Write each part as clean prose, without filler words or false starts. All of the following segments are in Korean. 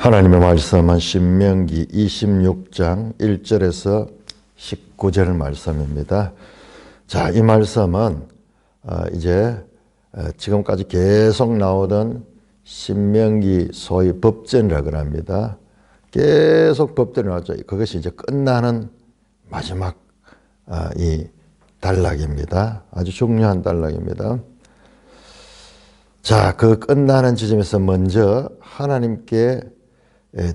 하나님의 말씀은 신명기 26장 1절에서 19절 말씀입니다. 자, 이 말씀은 이제 지금까지 계속 나오던 신명기 소위 법전이라고 합니다. 계속 법전이 나왔죠. 그것이 이제 끝나는 마지막 이 단락입니다. 아주 중요한 단락입니다. 자, 그 끝나는 지점에서 먼저 하나님께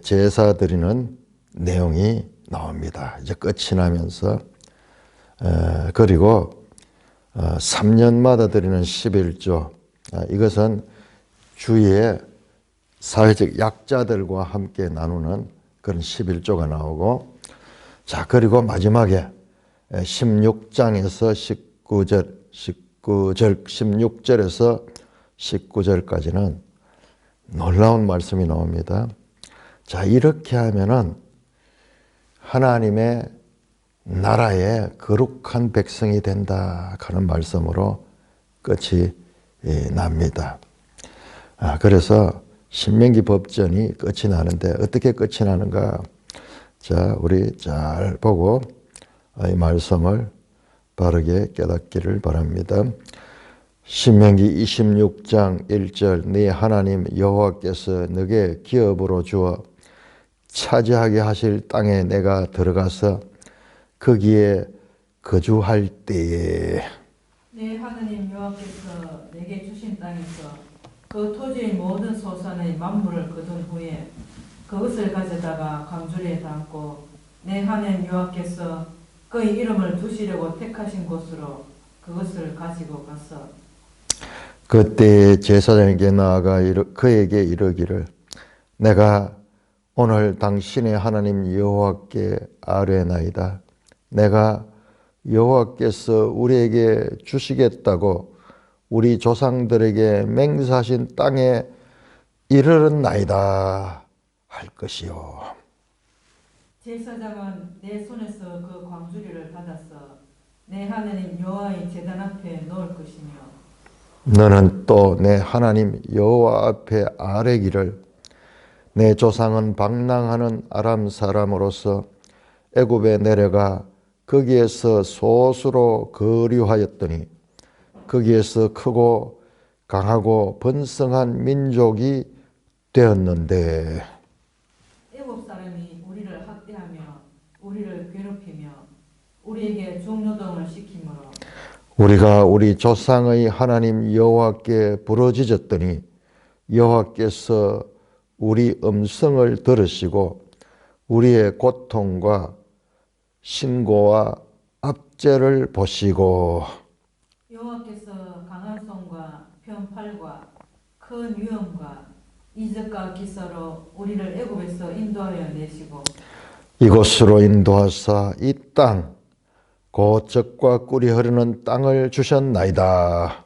제사 드리는 내용이 나옵니다. 이제 끝이 나면서 그리고 3년마다 드리는 11조, 이것은 주위의 사회적 약자들과 함께 나누는 그런 11조가 나오고, 자, 그리고 마지막에 16장에서 16절에서 19절까지는 놀라운 말씀이 나옵니다. 자, 이렇게 하면은 하나님의 나라의 거룩한 백성이 된다 하는 말씀으로 끝이 납니다. 그래서 신명기 법전이 끝이 나는데 어떻게 끝이 나는가? 자, 우리 잘 보고 이 말씀을 바르게 깨닫기를 바랍니다. 신명기 26장 1절, 네 하나님 여호와께서 너게 기업으로 주어 차지하게 하실 땅에 내가 들어가서 거기에 거주할 때에, 네 하나님 여호와께서 내게 주신 땅에서 그 토지의 모든 소산의 만물을 거둔 후에 그것을 가져다가 광주리에 담고 내 하나님 여호와께서 그의 이름을 두시려고 택하신 곳으로 그것을 가지고 갔어. 그때 제사장에게 나아가 그에게 이르기를, 내가 오늘 당신의 하나님 여호와께 아뢰나이다. 내가 여호와께서 우리에게 주시겠다고 우리 조상들에게 맹세하신 땅에 이르렀나이다 할 것이요. 제사장은 내 손에서 그 광주리를 받아서 내 하나님 여호와의 제단 앞에 놓을 것이며, 너는 또 내 하나님 여호와 앞에 아뢰기를, 내 조상은 방랑하는 아람 사람으로서 애굽에 내려가 거기에서 소수로 거류하였더니 거기에서 크고 강하고 번성한 민족이 되었는데, 애굽 사람이 우리를 학대하며 우리를 괴롭히며 우리에게 종노동을 시키므로 우리가 우리 조상의 하나님 여호와께 부르짖었더니 여호와께서 우리 음성을 들으시고 우리의 고통과 신고와 압제를 보시고, 여호와께서 강한 손과 편팔과 큰 위엄과 이적과 기사로 우리를 애굽에서 인도하여 내시고 이곳으로 인도하사 이 땅 곧 젖과 꿀이 흐르는 땅을 주셨나이다.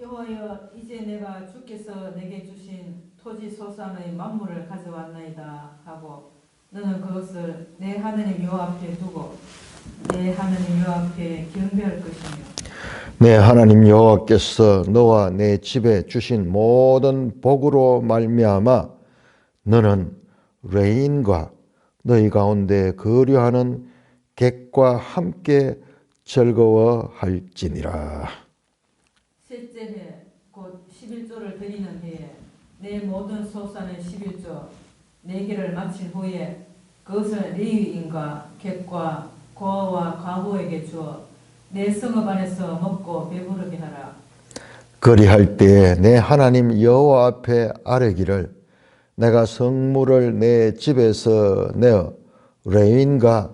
여호와여, 이제 내가 주께서 내게 주신 토지 소산의 만물을 가져왔나이다 하고 너는 그것을 내 하나님 여호와 앞에 두고 내 하나님 여호와 앞에 경배할 것이며, 내 하나님 여호와께서 너와 내 집에 주신 모든 복으로 말미암아 너는 레인과 너희 가운데 거류하는 객과 함께 즐거워할지니라. 셋째 해 곧 11조를 드리는 해에 내 모든 소산의 11조 4개를 마친 후에 그것을 레위인과 객과 고아와 과부에게 주어 내 성읍 안에서 먹고 배부르게 하라. 그리할 때에 내 하나님 여호와 앞에 아뢰기를, 내가 성물을 내 집에서 내어 레인과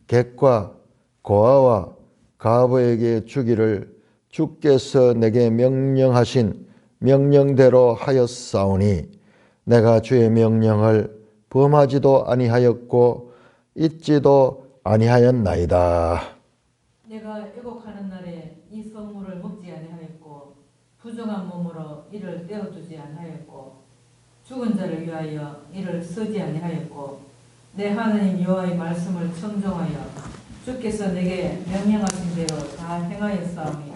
객과 고아와 과부에게 주기를 주께서 내게 명령하신 명령대로 하였사오니 내가 주의 명령을 범하지도 아니하였고 잊지도 아니하였나이다. 내가 애곡하는 날에 이 성물을 먹지 아니하였고 부정한 몸으로 이를 떼어두지 아니하였고 죽은 자를 위하여 이를 쓰지 아니하였고 내 하나님 여호와의 말씀을 청종하여 주께서 내게 명령하신 대로 다 행하였사오니,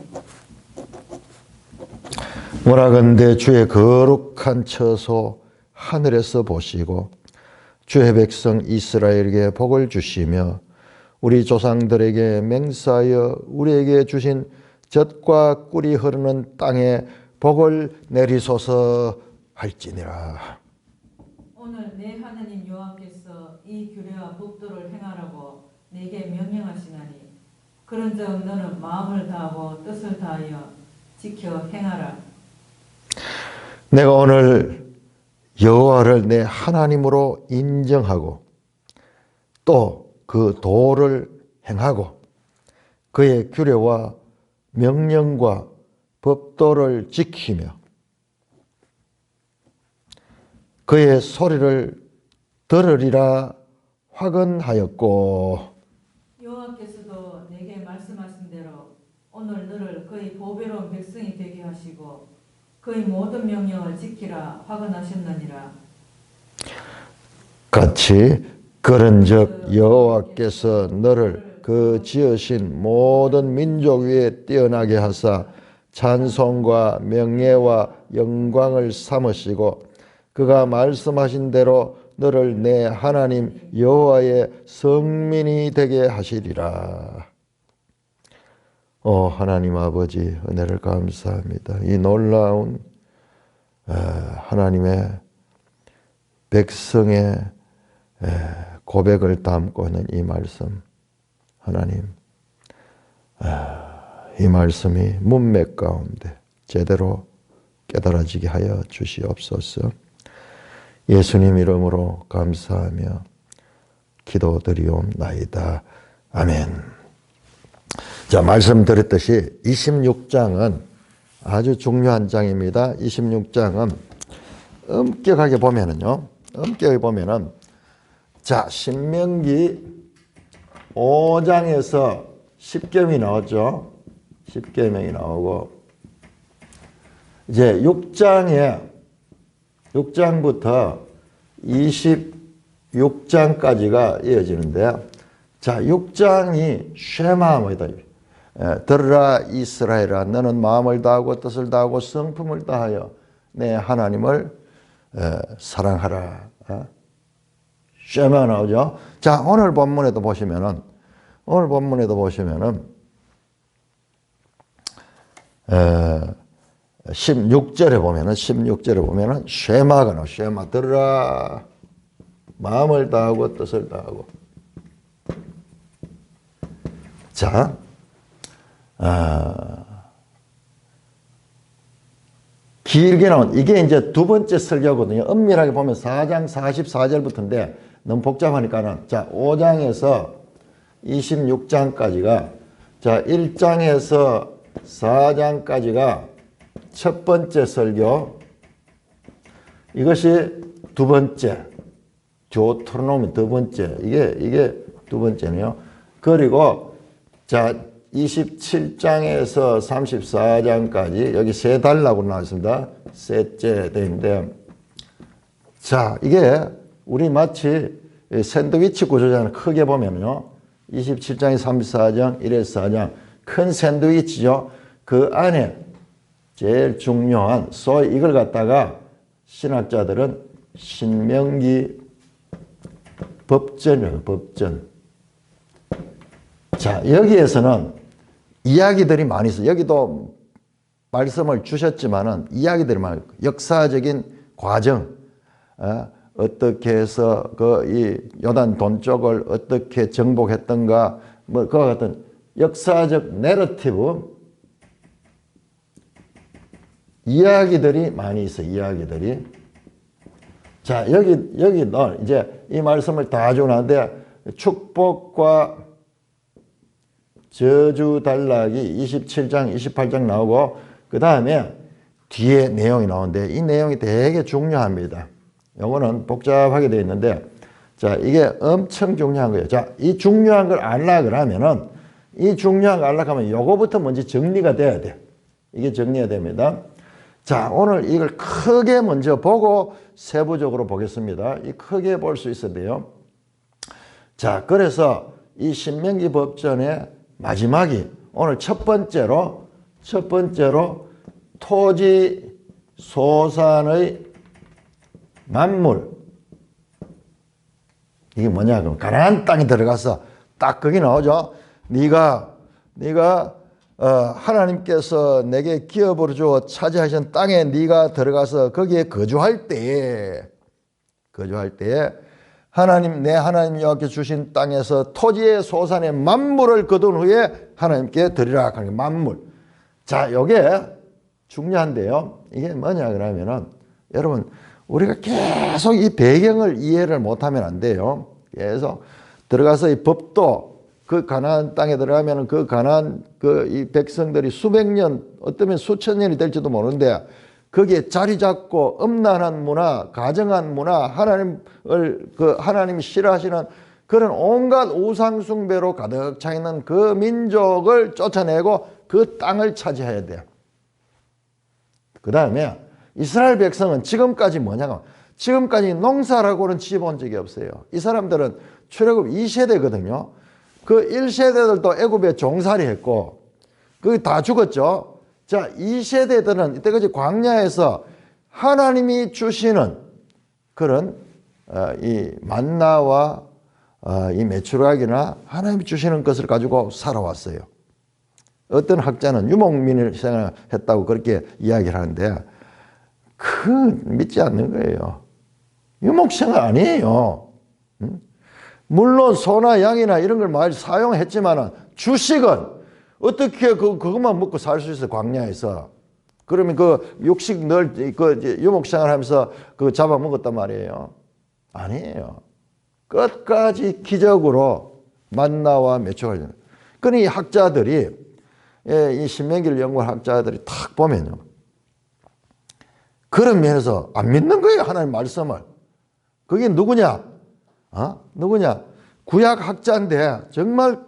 원하건대 주의 거룩한 처소 하늘에서 보시고 주의 백성 이스라엘에게 복을 주시며 우리 조상들에게 맹세하여 우리에게 주신 젖과 꿀이 흐르는 땅에 복을 내리소서 할지니라. 오늘 내 하나님 여호와께서 이 규례와 법도를 행하라고 내게 명령하시나니 그런즉 너는 마음을 다하고 뜻을 다하여 지켜 행하라. 내가 오늘 여호와를 내 하나님으로 인정하고 또 그 도를 행하고 그의 규례와 명령과 법도를 지키며 그의 소리를 들으리라 확언하였고 여호와께서도 내게 말씀하신 대로 오늘 너를 그의 보배로운 백성이 되게 하시고 그의 모든 명령을 지키라 확언하셨느니라. 같이 그런즉 여호와께서 너를 그 지으신 모든 민족 위에 뛰어나게 하사 찬송과 명예와 영광을 삼으시고 그가 말씀하신 대로 너를 내 하나님 여호와의 성민이 되게 하시리라. 하나님 아버지 은혜를 감사합니다. 이 놀라운 하나님의 백성의 고백을 담고 있는 이 말씀, 하나님, 이 말씀이 문맥 가운데 제대로 깨달아지게 하여 주시옵소서. 예수님 이름으로 감사하며 기도드리옵나이다. 아멘. 자, 말씀드렸듯이 26장은 아주 중요한 장입니다. 26장은 엄격하게 보면은요, 자, 신명기 5장에서 10계명이 나왔죠. 10계명이 나오고, 이제 6장부터 26장까지가 이어지는데요. 자, 6장이 쉐마입니다. 들으라 이스라엘아, 너는 마음을 다하고 뜻을 다하고 성품을 다하여 내 하나님을 사랑하라. 쉐마 나오죠. 자, 오늘 본문에도 보시면은 16절에 보면은 쉐마가 나와요. 쉐마 들으라. 마음을 다하고 뜻을 다하고. 자, 길게 나온 이게 이제 두 번째 설교거든요. 엄밀하게 보면 4장 44절부터인데 너무 복잡하니까는 자, 5장에서 26장까지가 자, 1장에서 4장까지가 첫 번째 설교, 이것이 두 번째, 조트로노미 두 번째, 이게 두 번째네요. 그리고 자, 27장에서 34장까지 여기 세 달라고 나왔습니다. 셋째 되는데, 자, 이게 우리 마치 샌드위치 구조잖아요. 크게 보면요, 27장에 34장, 1에서 4장 큰 샌드위치죠. 그 안에 제일 중요한, 소위 이걸 갖다가 신학자들은 신명기 법전이에요. 법전. 자, 여기에서는 이야기들이 많이 있어요. 여기도 말씀을 주셨지만은 이야기들이 많아요. 역사적인 과정, 어떻게 해서 이 요단 동쪽을 어떻게 정복했던가, 뭐 그와 같은 역사적 내러티브, 이야기들이 많이 있어요. 이야기들이. 자, 여기도 이제 이 말씀을 다 주고 나는데 축복과 저주 단락이 27장, 28장 나오고 그 다음에 뒤에 내용이 나오는데 이 내용이 되게 중요합니다. 요거는 복잡하게 되어 있는데 자, 이게 엄청 중요한 거예요. 자, 이 중요한 걸 알라 그러면은 이 중요한 걸 알라 하면 요거부터 먼저 정리가 돼야 돼. 이게 정리가 됩니다. 자, 오늘 이걸 크게 먼저 보고 세부적으로 보겠습니다. 이 크게 볼 수 있어야 돼요. 자, 그래서 이 신명기 법전의 마지막이 오늘 첫 번째로 토지 소산의 만물, 이게 뭐냐? 그럼 가나안 땅에 들어가서 딱 거기 나오죠. 네가 하나님께서 내게 기업으로 주어 차지하신 땅에 네가 들어가서 거기에 거주할 때에 내 하나님 여호와께 주신 땅에서 토지의 소산의 만물을 거둔 후에 하나님께 드리라 하는 게 만물. 자, 요게 중요한데요. 이게 뭐냐 그러면은 여러분 우리가 계속 이 배경을 이해를 못하면 안 돼요. 계속 들어가서 이 법도 그 가나안 땅에 들어가면 그 가나안 이 백성들이 수백 년 어쩌면 수천 년이 될지도 모르는데 거기에 자리 잡고 음란한 문화, 가정한 문화, 하나님이 싫어하시는 그런 온갖 우상 숭배로 가득 차 있는 그 민족을 쫓아내고 그 땅을 차지해야 돼요. 그 다음에 이스라엘 백성은 지금까지 뭐냐면 지금까지 농사라고는 지어본 적이 없어요. 이 사람들은 출애굽 2세대거든요. 그 1세대들도 애굽에 종살이 했고 그게 다 죽었죠. 자, 2세대들은 이때까지 광야에서 하나님이 주시는 그런 이 만나와 이 메추라기나 하나님이 주시는 것을 가지고 살아왔어요. 어떤 학자는 유목민을 생각했다고 그렇게 이야기를 하는데 믿지 않는 거예요. 유목생활 아니에요. 물론 소나 양이나 이런 걸 많이 사용했지만 주식은 어떻게 그것만 먹고 살 수 있어요, 광야에서. 그러면 그 육식 유목생활 하면서 잡아먹었단 말이에요. 아니에요. 끝까지 기적으로 만나와 메추라기. 그러니 이 학자들이, 이 신명기를 연구한 학자들이 탁 보면요. 그런 면에서 안 믿는 거예요, 하나님 말씀을. 그게 누구냐? 누구냐? 구약 학자인데 정말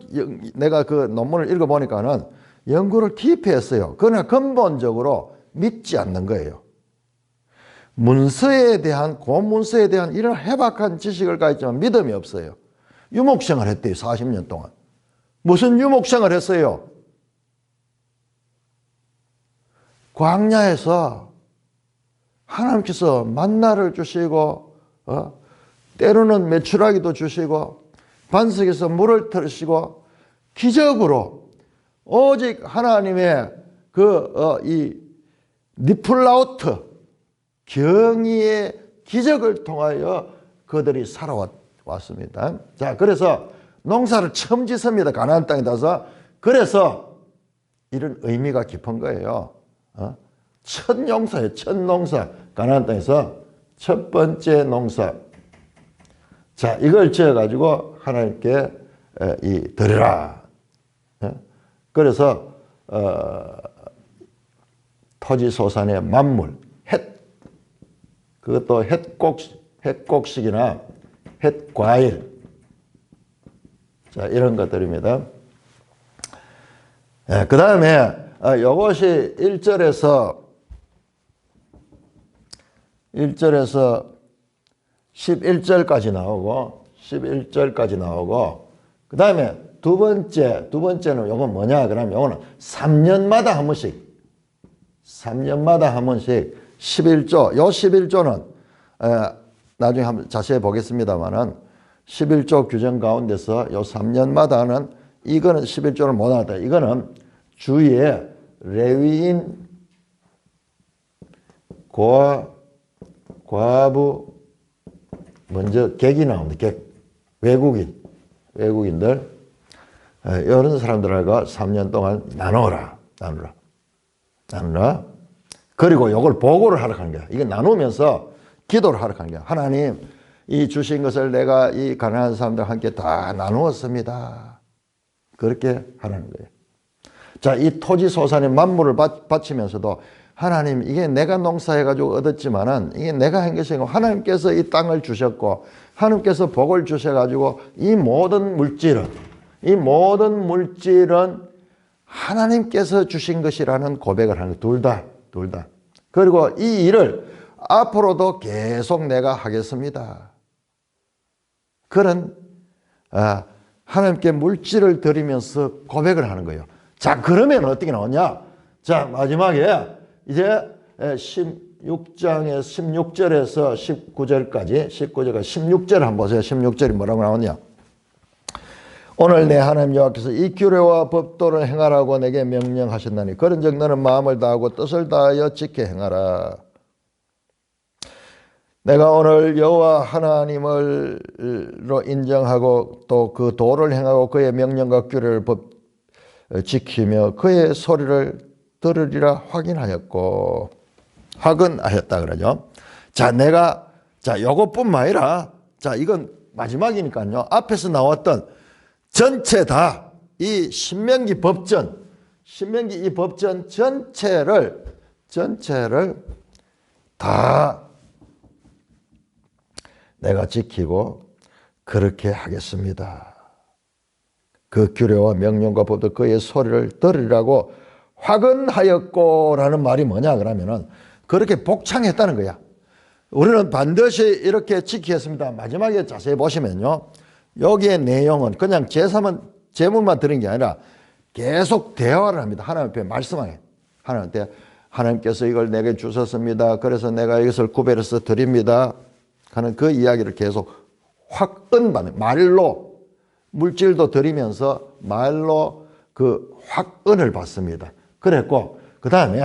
내가 그 논문을 읽어보니까는 연구를 깊이 했어요. 그러나 근본적으로 믿지 않는 거예요. 문서에 대한, 고문서에 대한 이런 해박한 지식을 가졌지만 믿음이 없어요. 유목생활 했대요, 40년 동안. 무슨 유목생활 했어요? 광야에서 하나님께서 만나를 주시고, 때로는 메추라기도 주시고, 반석에서 물을 틀으시고, 기적으로 오직 하나님의 이 니플라우트 경의의 기적을 통하여 그들이 살아왔습니다. 자, 그래서 농사를 처음 짓습니다. 가나안 땅에 가서. 그래서 이런 의미가 깊은 거예요. 첫 농사예요. 첫 농사. 가나안 땅에서 첫 번째 농사. 자, 이걸 지어가지고 하나님께 드리라. 그래서 토지 소산의 만물, 그것도 햇곡식이나 햇과일, 자, 이런 것들입니다. 그 다음에 이것이 1절에서 11절까지 나오고 그 다음에 두 번째는 이건 뭐냐 그러면 이거는 3년마다 한 번씩 11조. 요 11조는 나중에 한번 자세히 보겠습니다만은 11조 규정 가운데서 요 3년마다는 이거는 11조를 못 하다. 이거는 주위에 레위인, 과부, 먼저 객이 나옵니다. 외국인들 이런 사람들과 3년 동안 나누라. 그리고 이걸 보고를 하러 가는 거야. 이게 나누면서 기도를 하러 가는 거야. 하나님, 이 주신 것을 내가 이 가난한 사람들과 함께 다 나누었습니다. 그렇게 하라는 거예요. 자, 이 토지 소산의 만물을 바치면서도 하나님, 이게 내가 농사해가지고 얻었지만은 이게 내가 한 것이 아니고 하나님께서 이 땅을 주셨고 하나님께서 복을 주셔가지고 이 모든 물질은 하나님께서 주신 것이라는 고백을 하는 거예요. 둘 다. 그리고 이 일을 앞으로도 계속 내가 하겠습니다. 그런 하나님께 물질을 드리면서 고백을 하는 거예요. 자, 그러면 어떻게 나오냐? 자, 마지막에 이제 16장의 16절에서 19절까지 16절 한번 보세요. 16절이 뭐라고 나오냐. 오늘 내 하나님 여호와께서 이 규례와 법도를 행하라고 내게 명령하셨나니 그런즉 너는 마음을 다하고 뜻을 다하여 지켜 행하라. 내가 오늘 여호와 하나님을로 인정하고 또 그 도를 행하고 그의 명령과 규례를 지키며 그의 소리를 들으리라 확인하였고 확언하였다 그러죠. 자, 내가 요것뿐만 아니라 이건 마지막이니까요. 앞에서 나왔던 전체 다 이 신명기 법전 이 법전 전체를 다 내가 지키고 그렇게 하겠습니다. 그 규례와 명령과 법도 그의 소리를 들으리라고 확언하였고라는 말이 뭐냐 그러면은 그렇게 복창했다는 거야. 우리는 반드시 이렇게 지키겠습니다. 마지막에 자세히 보시면요. 여기의 내용은 그냥 제물만 드린 게 아니라 계속 대화를 합니다. 하나님 앞에 말씀하게. 하나님한테 하나님께서 이걸 내게 주셨습니다. 그래서 내가 이것을 구별해서 드립니다. 하는 그 이야기를 계속 확언받는 말로 물질도 드리면서 말로 그 확언을 받습니다. 그랬고 그 다음에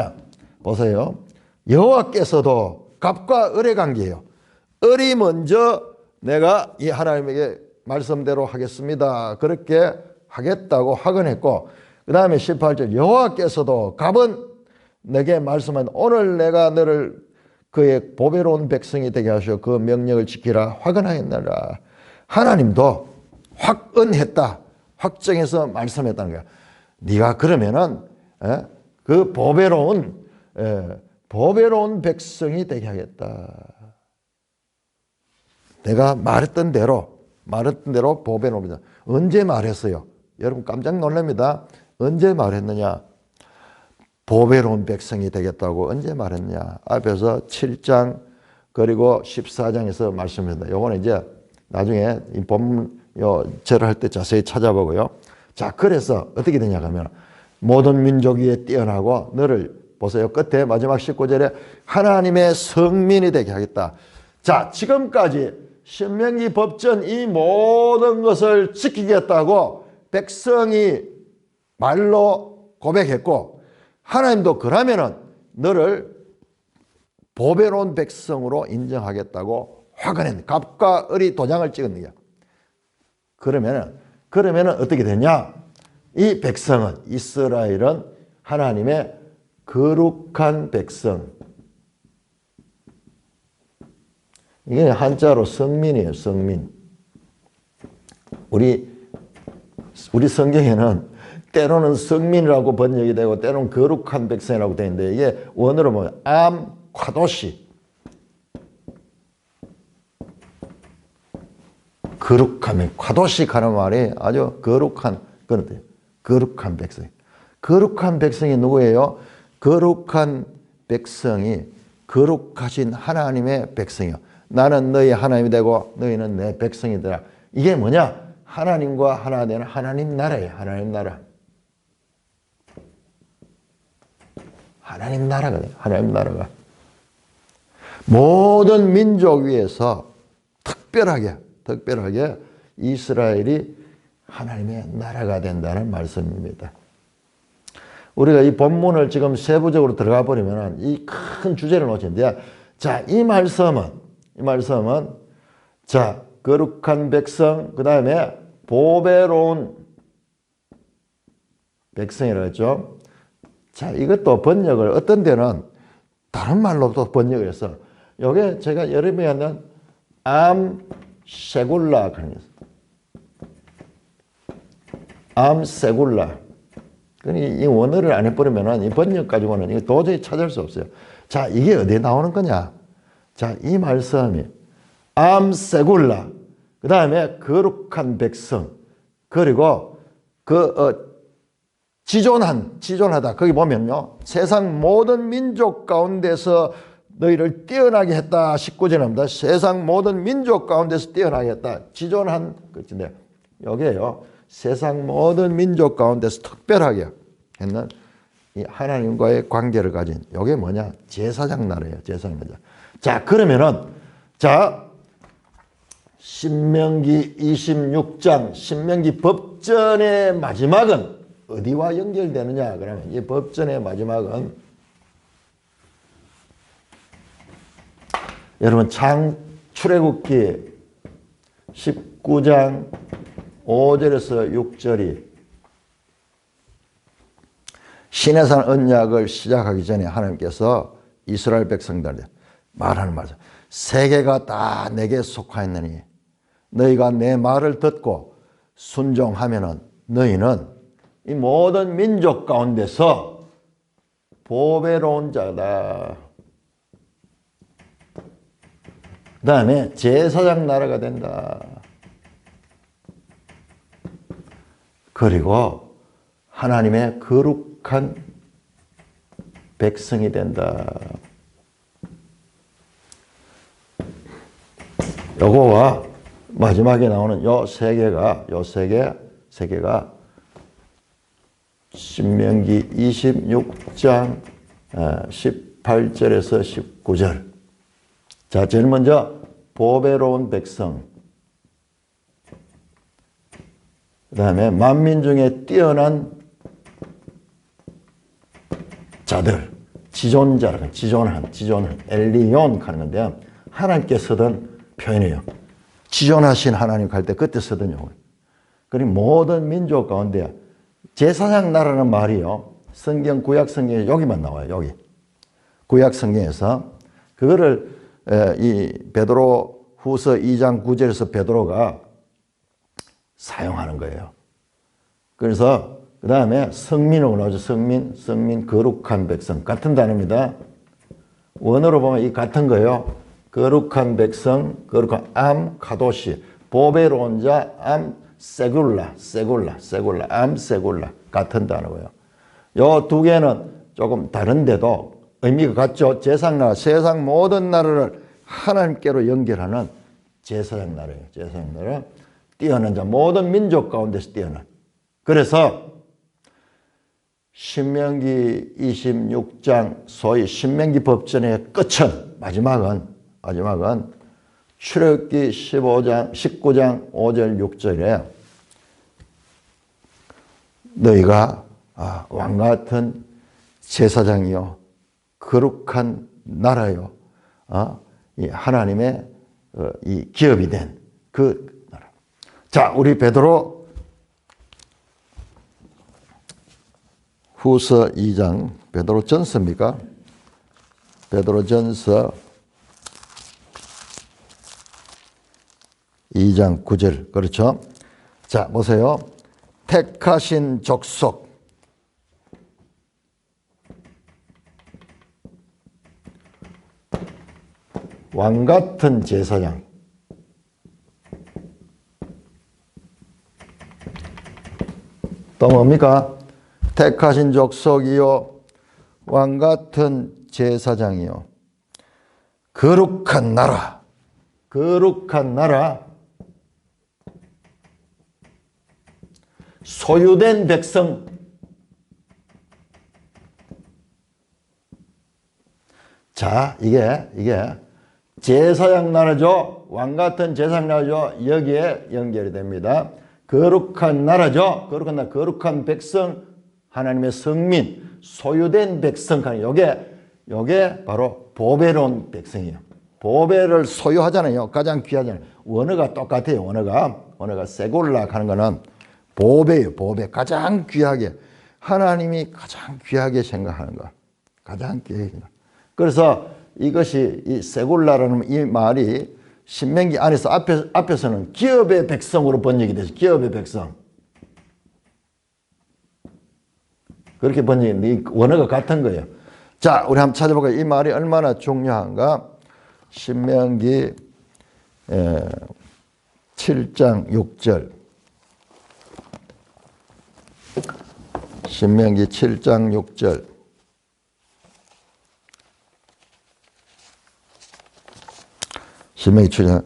보세요. 여호와께서도 갑과 을의 관계예요. 을이 먼저 내가 이 하나님에게 말씀대로 하겠습니다. 그렇게 하겠다고 확언했고 그 다음에 18절 여호와께서도 갑은 내게 말씀한 오늘 내가 너를 그의 보배로운 백성이 되게 하셔 그 명령을 지키라 확언하였느라. 하나님도 확언했다. 확정해서 말씀했다는 거야. 네가 그러면은 그 보배로운 백성이 되게 하겠다. 내가 말했던 대로 보배로운 백성. 언제 말했어요? 여러분 깜짝 놀랍니다. 언제 말했느냐? 보배로운 백성이 되겠다고 언제 말했냐? 앞에서 7장 그리고 14장에서 말씀합니다. 요거는 이제 나중에 이 본문 절을 할 때 자세히 찾아보고요. 자, 그래서 어떻게 되냐 하면 모든 민족 위에 뛰어나고 너를 보세요. 끝에 마지막 19절에 하나님의 성민이 되게 하겠다. 자, 지금까지 신명기 법전 이 모든 것을 지키겠다고 백성이 말로 고백했고 하나님도 그러면은 너를 보배로운 백성으로 인정하겠다고 확언했네. 갑과 을이 도장을 찍은 거야. 그러면은 어떻게 되냐? 이 백성은 이스라엘은 하나님의 거룩한 백성. 이게 한자로 성민이에요. 성민. 우리 성경에는 때로는 성민이라고 번역이 되고 때로는 거룩한 백성이라고 되어 있는데 이게 원어로 보면 과도시. 거룩하면 과도시 하는 말이 아주 거룩한 그런 뜻이에요. 거룩한 백성. 거룩한 백성이 누구예요? 거룩한 백성이 거룩하신 하나님의 백성이요. 나는 너희 하나님이 되고 너희는 내 백성이 되라. 이게 뭐냐? 하나님과 하나 되는 하나님 나라예요. 하나님 나라. 하나님 나라거든요. 하나님 나라가. 모든 민족 위에서 특별하게 이스라엘이 하나님의 나라가 된다는 말씀입니다. 우리가 이 본문을 지금 세부적으로 들어가 버리면 이 큰 주제를 놓치는데, 자, 이 말씀은 자, 거룩한 백성, 그 다음에 보배로운 백성이라고 했죠. 자, 이것도 번역을 어떤 데는 다른 말로도 번역을 해서 요게 제가 여러분이 하는 암세굴라 하는 거예요. 암세굴라. 이 원어를 안 해버리면 이 번역 가지고는 이거 도저히 찾을 수 없어요. 자, 이게 어디에 나오는 거냐? 자, 이 말씀이 암세굴라, 그 다음에 거룩한 백성, 그리고 지존하다. 거기 보면요. 세상 모든 민족 가운데서 너희를 뛰어나게 했다. 19절에 나옵니다. 세상 모든 민족 가운데서 뛰어나게 했다. 지존한 것인데, 여기에요. 세상 모든 민족 가운데서 특별하게 했는 이 하나님과의 관계를 가진 이게 뭐냐? 제사장 나라예요. 제사장 나라. 자, 그러면은 자, 신명기 26장 신명기 법전의 마지막은 어디와 연결되느냐? 그러면 이 법전의 마지막은 여러분 출애굽기 19장 5절에서 6절이 시내산 언약을 시작하기 전에 하나님께서 이스라엘 백성들한테 말하는 말이죠. 세계가 다 내게 속하였느니 너희가 내 말을 듣고 순종하면은 너희는 이 모든 민족 가운데서 보배로운 자다. 그 다음에 제사장 나라가 된다. 그리고 하나님의 거룩한 백성이 된다. 요거와 마지막에 나오는 요 세 개가 신명기 26장 18절에서 19절. 자, 제일 먼저 보배로운 백성. 그 다음에 만민 중에 뛰어난 자들, 지존한, 엘리온 하는 건데요. 하나님께 쓰던 표현이에요. 지존하신 하나님 갈 때 그때 쓰던 용어. 그리고 모든 민족 가운데 제사장 나라는 말이요. 성경, 구약 성경에 여기만 나와요. 여기. 구약 성경에서 그거를 이 베드로 후서 2장 9절에서 베드로가 사용하는 거예요. 그래서 그 다음에 성민으로 나오죠. 성민, 거룩한 백성. 같은 단어입니다. 원어로 보면 이 같은 거예요. 거룩한 백성, 거룩한 암, 카도시, 보배로운 자, 암, 세굴라, 암, 세굴라. 같은 단어고요. 요 두 개는 조금 다른데도 의미가 같죠. 제사장, 세상 모든 나라를 하나님께로 연결하는 제사장 나라예요. 제사장 나라. 뛰어난 자, 모든 민족 가운데서 뛰어난. 그래서 신명기 26장 소위 신명기 법전의 끝은 마지막은 출애굽기 19장 5절 6절에 너희가 왕 같은 제사장이요 거룩한 나라요 이 하나님의 이 기업이 된 그 나라. 자, 우리 베드로 후서 2장, 베드로 전서입니까? 베드로 전서 2장 9절. 그렇죠? 자, 보세요. 택하신 족속. 왕 같은 제사장. 또 뭡니까? 택하신 족속이요 왕 같은 제사장이요 거룩한 나라 소유된 백성. 자, 이게 제사장 나라죠. 왕 같은 제사장 나라죠. 여기에 연결이 됩니다. 거룩한 나라죠. 거룩한 백성, 하나님의 성민, 소유된 백성. 요게 바로 보배로운 백성이에요. 보배를 소유하잖아요. 가장 귀하잖아요. 원어가 똑같아요. 원어가 세골라 하는 거는 보배예요. 보배. 가장 귀하게. 하나님이 가장 귀하게 생각하는 거. 가장 귀하게 생각. 그래서 이것이 이 세골라라는 이 말이 신명기 안에서 앞에서는 기업의 백성으로 번역이 되죠. 기업의 백성. 그렇게 번역이 원어가 같은 거예요. 자, 우리 한번 찾아볼까요? 이 말이 얼마나 중요한가? 신명기 7장 6절. 신명기 7장 6절. 신명기 7장.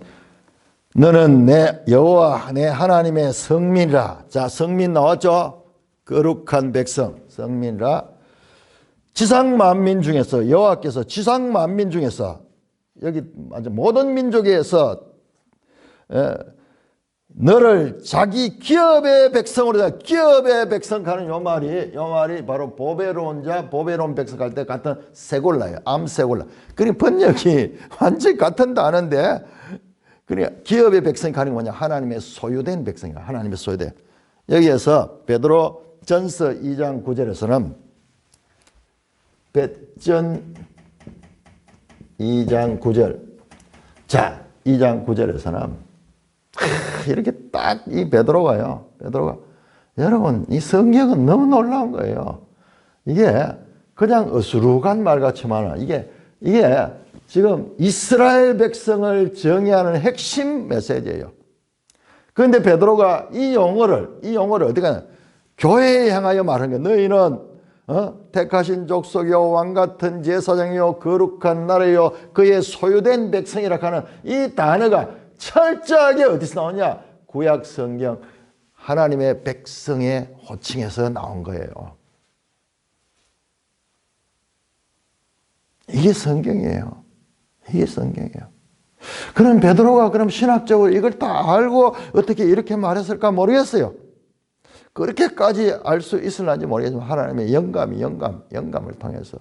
너는 내 여호와 내 하나님의 성민이라. 자, 성민 나왔죠? 거룩한 백성. 성민이라. 지상 만민 중에서 여호와께서 지상 만민 중에서 여기 모든 민족에서 너를 자기 기업의 백성으로 기업의 백성 하는 요 말이 바로 보배로운 자 보배로운 백성 할 때 같은 세골라예요. 암세골라. 그러니까 번역이 완전히 같은 단어인데 그러니까 기업의 백성이 가는 게 뭐냐 하나님의 소유된 백성이야. 하나님의 소유된. 여기에서 베드로 전서 2장 9절에서는 전 2장 9절 자 2장 9절에서는 이렇게 딱 이 베드로가 여러분 이 성경은 너무 놀라운 거예요. 이게 그냥 어수룩한 말 같지만 이게 지금 이스라엘 백성을 정의하는 핵심 메시지예요. 그런데 베드로가 이 용어를 어떻게 하냐 교회에 향하여 말하는 거예요. 너희는 택하신 족속이요 왕같은 제사장이요 거룩한 나라요 그의 소유된 백성이라 하는 이 단어가 철저하게 어디서 나오냐 구약 성경 하나님의 백성의 호칭에서 나온 거예요. 이게 성경이에요. 그럼 베드로가 그럼 신학적으로 이걸 다 알고 어떻게 이렇게 말했을까 모르겠어요. 그렇게까지 알 수 있을는지 모르겠지만 하나님의 영감을 통해서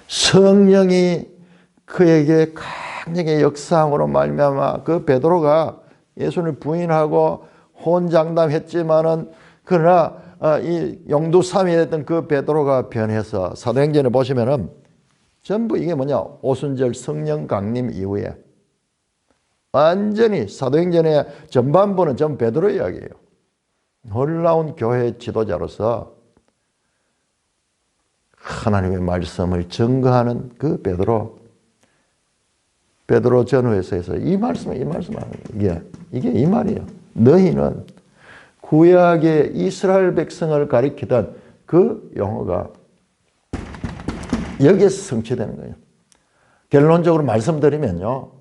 성령이 그에게 강력의 역사함으로 말미암아 그 베드로가 예수를 부인하고 혼장담했지만은 그러나 이 용두삼이 됐던 그 베드로가 변해서 사도행전에 보시면은 전부 이게 뭐냐 오순절 성령 강림 이후에 완전히 사도행전의 전반부는 전부 베드로 이야기예요. 놀라운 교회 지도자로서 하나님의 말씀을 증거하는 그 베드로 전후에서 이 말씀 이게 이 말이에요. 너희는 구약의 이스라엘 백성을 가리키던 그 용어가 여기에서 성취되는 거예요. 결론적으로 말씀드리면요.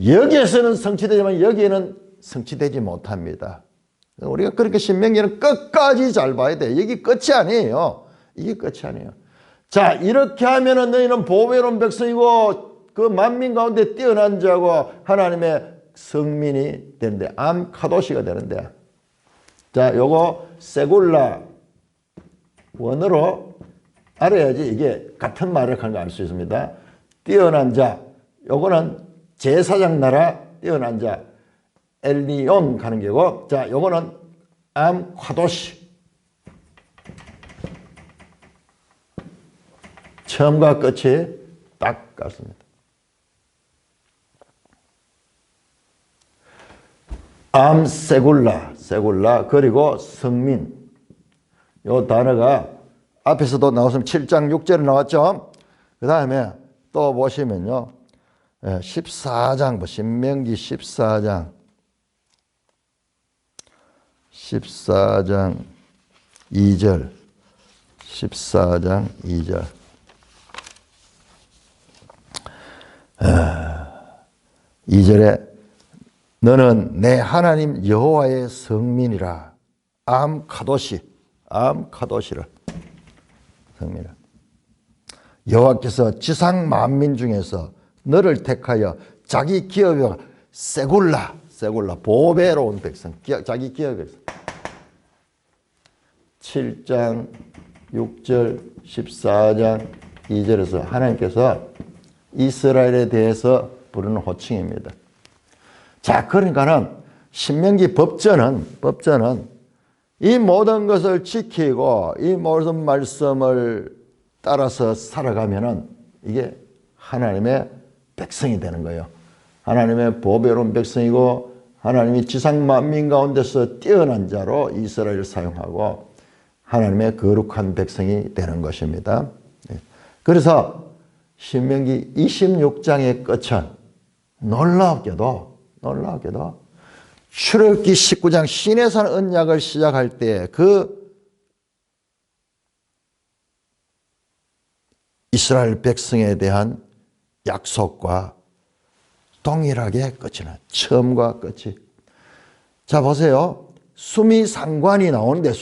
여기에서는 성취되지만 여기에는 성취되지 못합니다. 우리가 그렇게 신명기는 끝까지 잘 봐야 돼. 여기 끝이 아니에요. 이게 끝이 아니에요. 자, 이렇게 하면은 너희는 보배로운 백성이고 그 만민 가운데 뛰어난 자고 하나님의 성민이 되는데 암카도시가 되는데 자, 요거 세골라 원어로 알아야지 이게 같은 말을 하는 거 알 수 있습니다. 뛰어난 자, 요거는 제사장 나라 뛰어난 자 엘리온 가는 게고 자, 요거는 암카도시 처음과 끝이 딱 같습니다. 세굴라 그리고 성민 요 단어가 앞에서도 나왔으면 7장 6절에 나왔죠. 그 다음에 또 보시면요 14장 신명기 14장 2절 14장 2절 2절에 너는 내 하나님 여호와의 성민이라 암카도시라 성민이라 여호와께서 지상 만민 중에서 너를 택하여 자기 기업에 세굴라 보배로운 백성 자기 기업에서 7장 6절 14장 2절에서 하나님께서 이스라엘에 대해서 부르는 호칭입니다. 자, 그러니까는 신명기 법전은 이 모든 것을 지키고 이 모든 말씀을 따라서 살아가면은 이게 하나님의 백성이 되는 거예요. 하나님의 보배로운 백성이고 하나님이 지상 만민 가운데서 뛰어난 자로 이스라엘을 사용하고 하나님의 거룩한 백성이 되는 것입니다. 그래서 신명기 26장의 끝은 놀랍게도 출애굽기 19장 시내산 언약을 시작할 때 그 이스라엘 백성에 대한 약속과 동일하게 끝이 나요. 처음과 끝이. 자, 보세요. 수미상관이 나오는데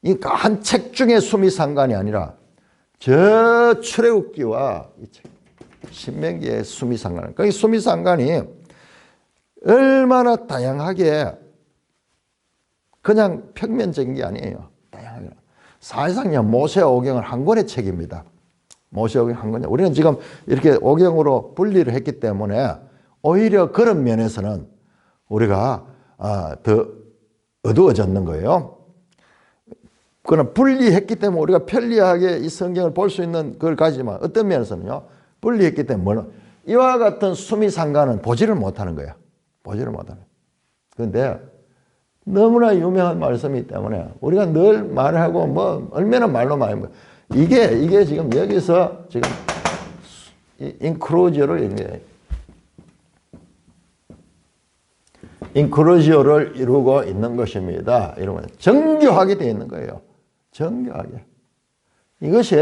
이 한 책 중에 수미상관이 아니라 저 출애굽기와 이 책, 신명기의 수미상관. 그 수미상관이 얼마나 다양하게 그냥 평면적인 게 아니에요. 다양하게. 사실상 모세오경은 한 권의 책입니다. 모세오경 한 권에 우리는 지금 이렇게 오경으로 분리를 했기 때문에 오히려 그런 면에서는 우리가 더 어두워졌는 거예요. 그러나 분리했기 때문에 우리가 편리하게 이 성경을 볼 수 있는 걸 가지지만 어떤 면에서는요, 분리했기 때문에 이와 같은 수미상관은 보지를 못하는 거야. 보지를 못하는. 그런데 너무나 유명한 말씀이기 때문에 우리가 늘 말하고 뭐 얼마나 말로 많이 이게 지금 여기서 지금 인크루지오를 이루고 있는 것입니다. 이러면 정교하게 되어 있는 거예요. 정교하게. 이것이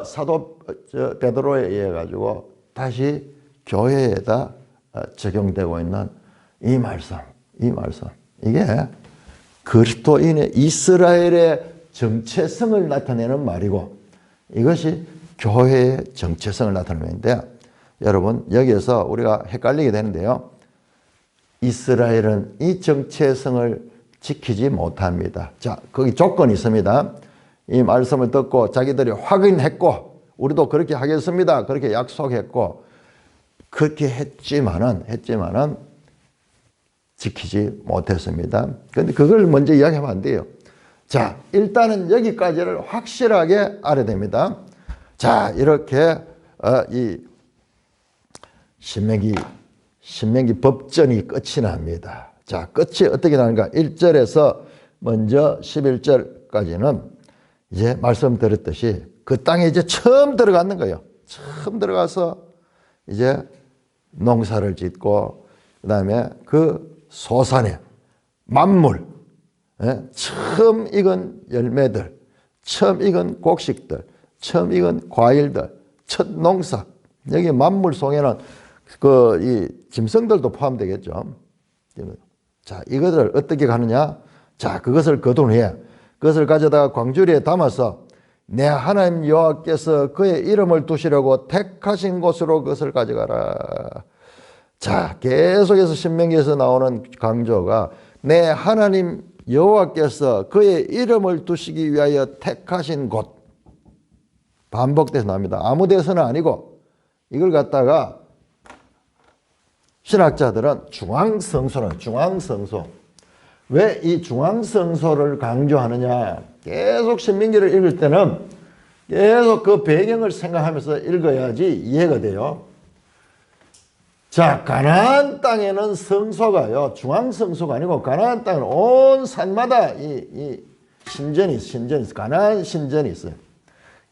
사도 베드로에 의해 가지고 다시 교회에다 적용되고 있는 이 말씀. 이게 그리스도인의 이스라엘의 정체성을 나타내는 말이고 이것이 교회의 정체성을 나타내는 말인데 여러분 여기에서 우리가 헷갈리게 되는데요. 이스라엘은 이 정체성을 지키지 못합니다. 자, 거기 조건이 있습니다. 이 말씀을 듣고 자기들이 확인했고 우리도 그렇게 하겠습니다. 그렇게 약속했고 그렇게 했지만은 지키지 못했습니다. 그런데 그걸 먼저 이야기하면 안 돼요. 자, 일단은 여기까지를 확실하게 알아야 됩니다. 자, 이렇게 이 신명기 법전이 끝이 납니다. 자, 끝이 어떻게 나는가? 1절에서 먼저 11절까지는 이제 말씀드렸듯이 그 땅에 이제 처음 들어가는 거예요. 처음 들어가서 이제 농사를 짓고 그다음에 그 소산에 만물, 처음 익은 열매들, 처음 익은 곡식들, 처음 익은 과일들, 첫 농사. 여기 만물 속에는 이 짐승들도 포함되겠죠. 자, 이것을 어떻게 가느냐? 자, 그것을 거둔 후에 그것을 가져다가 광주리에 담아서 내 하나님 여호와께서 그의 이름을 두시려고 택하신 곳으로 그것을 가져가라. 자, 계속해서 신명기에서 나오는 강조가 내 하나님 여호와께서 그의 이름을 두시기 위하여 택하신 곳. 반복돼서 나옵니다. 아무 데서는 아니고 이걸 갖다가 신학자들은 중앙성소. 왜 이 중앙성소를 강조하느냐? 계속 신명기를 읽을 때는 계속 그 배경을 생각하면서 읽어야지 이해가 돼요. 자, 가나안 땅에는 성소가요, 중앙성소가 아니고 가나안 땅은 온 산마다 이 신전이 있어요. 가나안 신전이 있어요.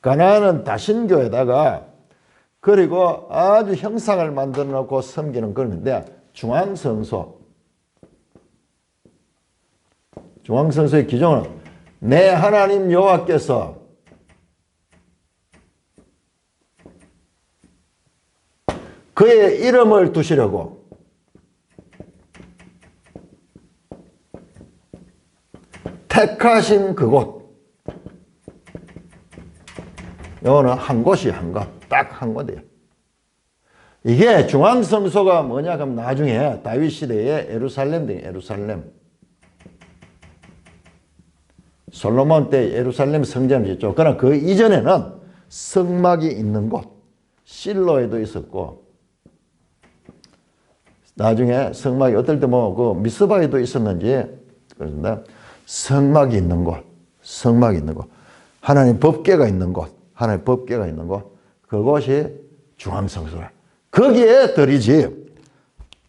가나안은 다신교에다가 그리고 아주 형상을 만들어 놓고 섬기는 그런데 중앙성소의 기종은 내 하나님 여호와께서 그의 이름을 두시려고 택하신 그곳. 이거는 한 곳이 한 곳, 딱 한 곳이에요. 이게 중앙성소가 뭐냐 그럼 나중에 다윗 시대에 예루살렘. 솔로몬 때 예루살렘 성전을 짓죠. 그러나 그 이전에는 성막이 있는 곳, 실로에도 있었고, 나중에 성막이 어떨 때 뭐 그 미스바에도 있었는지 그런데 성막이 있는 곳, 하나님 법궤가 있는 곳, 그곳이 중앙성소라. 거기에 들이지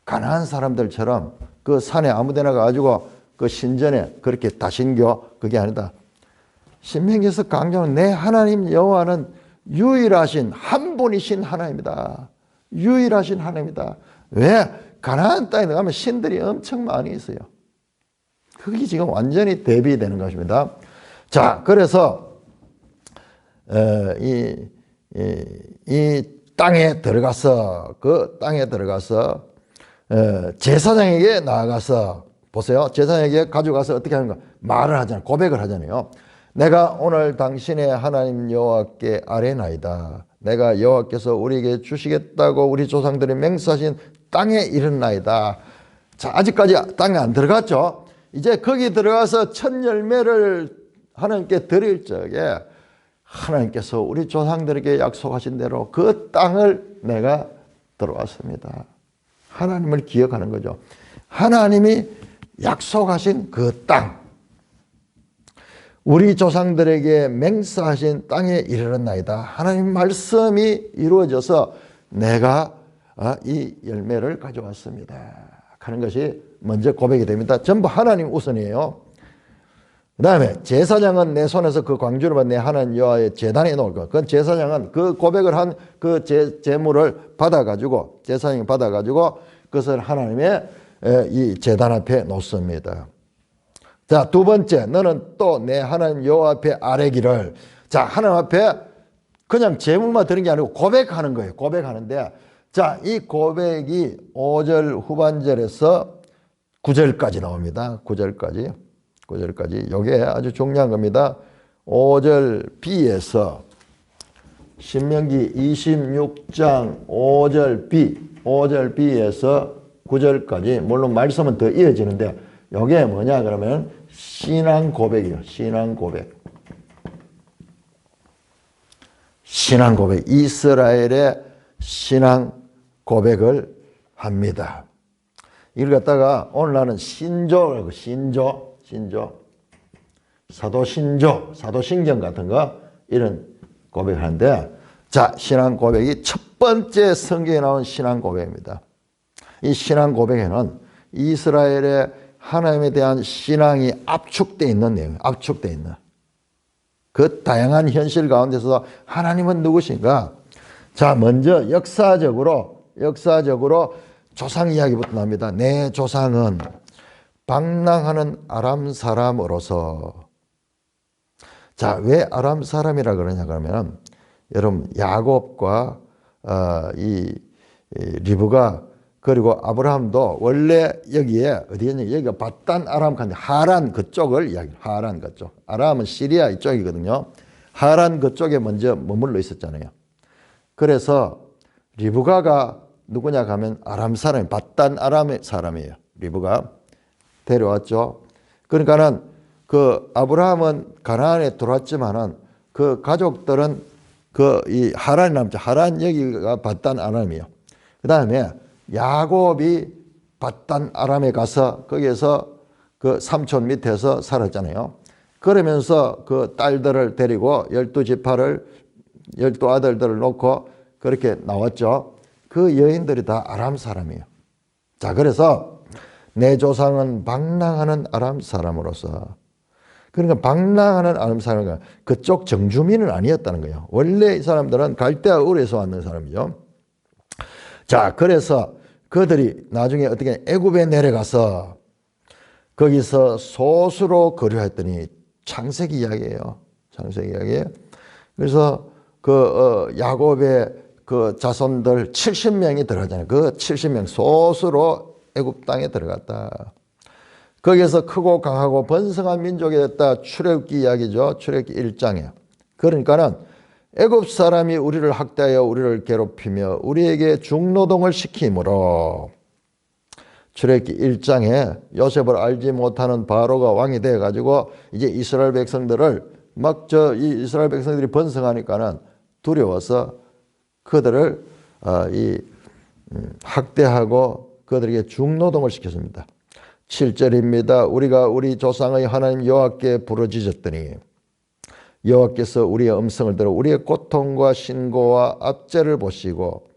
가나안 사람들처럼 그 산에 아무데나 가가지고 그 신전에 그렇게 다신교 그게 아니다. 신명기에서 강조하는 내 하나님 여호와는 유일하신 한 분이신 하나님이다. 유일하신 하나님이다. 왜? 가나안 땅에 가면 신들이 엄청 많이 있어요. 그게 지금 완전히 대비되는 것입니다. 자, 그래서 이 땅에 들어가서 제사장에게 나아가서 보세요. 제사장에게 가져가서 어떻게 하는가? 말을 하잖아요. 고백을 하잖아요. 내가 오늘 당신의 하나님 여호와께 아뢰나이다. 내가 여호와께서 우리에게 주시겠다고 우리 조상들이 맹세하신 땅에 이르나이다. 자, 아직까지 땅에 안 들어갔죠. 이제 거기 들어가서 첫 열매를 하나님께 드릴 적에 하나님께서 우리 조상들에게 약속하신 대로 그 땅을 내가 들어왔습니다. 하나님을 기억하는 거죠. 하나님이 약속하신 그 땅, 우리 조상들에게 맹세하신 땅에 이르렀나이다. 하나님 말씀이 이루어져서 내가 이 열매를 가져왔습니다 하는 것이 먼저 고백이 됩니다. 전부 하나님 우선이에요. 그 다음에 제사장은 내 손에서 그 광주를 받내 하나님 여호와의 제단에 놓을 것. 그건 제사장은 그 고백을 한 그 제물을 받아가지고, 제사장이 받아가지고 그것을 하나님의 이 제단 앞에 놓습니다. 자, 두 번째, 너는 또 내 하나님 여호와 앞에 아뢰기를. 자, 하나님 앞에 그냥 제물만 드린 게 아니고 고백하는 거예요. 고백하는데, 자, 이 고백이 5절 후반절에서 9절까지 나옵니다. 9절까지. 이게 아주 중요한 겁니다. 5절 B에서 신명기 26장 5절 B에서 9절까지, 물론 말씀은 더 이어지는데 이게 뭐냐 그러면 신앙 고백이에요. 신앙 고백. 이스라엘의 신앙 고백을 합니다. 이걸 갖다가 오늘 나는 신조라고, 사도신경 같은 거 이런 고백을 하는데, 자, 신앙 고백이 첫 번째 성경에 나온 신앙 고백입니다. 이 신앙 고백에는 이스라엘의 하나님에 대한 신앙이 압축되어 있는 내용, 압축되어 있는 그 다양한 현실 가운데서 하나님은 누구신가? 자, 먼저 역사적으로 조상 이야기부터 납니다. 내 조상은 방랑하는 아람 사람으로서. 자, 왜 아람 사람이라 그러냐 그러면, 여러분 야곱과 이 리브가 그리고 아브라함도 원래 여기에 어디였냐, 여기가 바단 아람 칸데 하란 그쪽을 이야기. 하란 그쪽. 아람은 시리아 이쪽이거든요. 하란 그쪽에 먼저 머물러 있었잖아요. 그래서 리브가가 누구냐 하면 아람 사람, 바단 아람의 사람이에요. 리브가 데려왔죠. 그러니까는 그 아브라함은 가나안에 들어왔지만은 그 가족들은 그 이 하란이 남자, 하란 여기가 바단 아람이에요. 그 다음에 야곱이 바단 아람에 가서 거기에서 그 삼촌 밑에서 살았잖아요. 그러면서 그 딸들을 데리고 12지파를 12아들들을 놓고 그렇게 나왔죠. 그 여인들이 다 아람 사람이에요. 자, 그래서 내 조상은 방랑하는 아람 사람으로서, 그러니까 방랑하는 아람 사람은 그쪽 정주민은 아니었다는 거예요. 원래 이 사람들은 갈대아 우르에서 왔는 사람이죠. 자, 그래서 그들이 나중에 어떻게 애굽에 내려가서 거기서 소수로 거류했더니 창세기 이야기예요. 그래서 그 야곱의 그 자손들 70명이 들어가잖아요. 그 70명 소수로 애굽 땅에 들어갔다. 거기에서 크고 강하고 번성한 민족이 됐다. 출애굽기 이야기죠. 출애굽기 1장에. 그러니까는 애굽 사람이 우리를 학대하여 우리를 괴롭히며 우리에게 중노동을 시키므로, 출애굽기 1장에 요셉을 알지 못하는 바로가 왕이 되어 가지고 이제 이스라엘 백성들을 이 이스라엘 백성들이 번성하니까는 두려워서 그들을 학대하고 그들에게 중노동을 시켰습니다. 7절입니다. 우리가 우리 조상의 하나님 여호와께 부르짖었더니 여호와께서 우리의 음성을 들어 우리의 고통과 신고와 압제를 보시고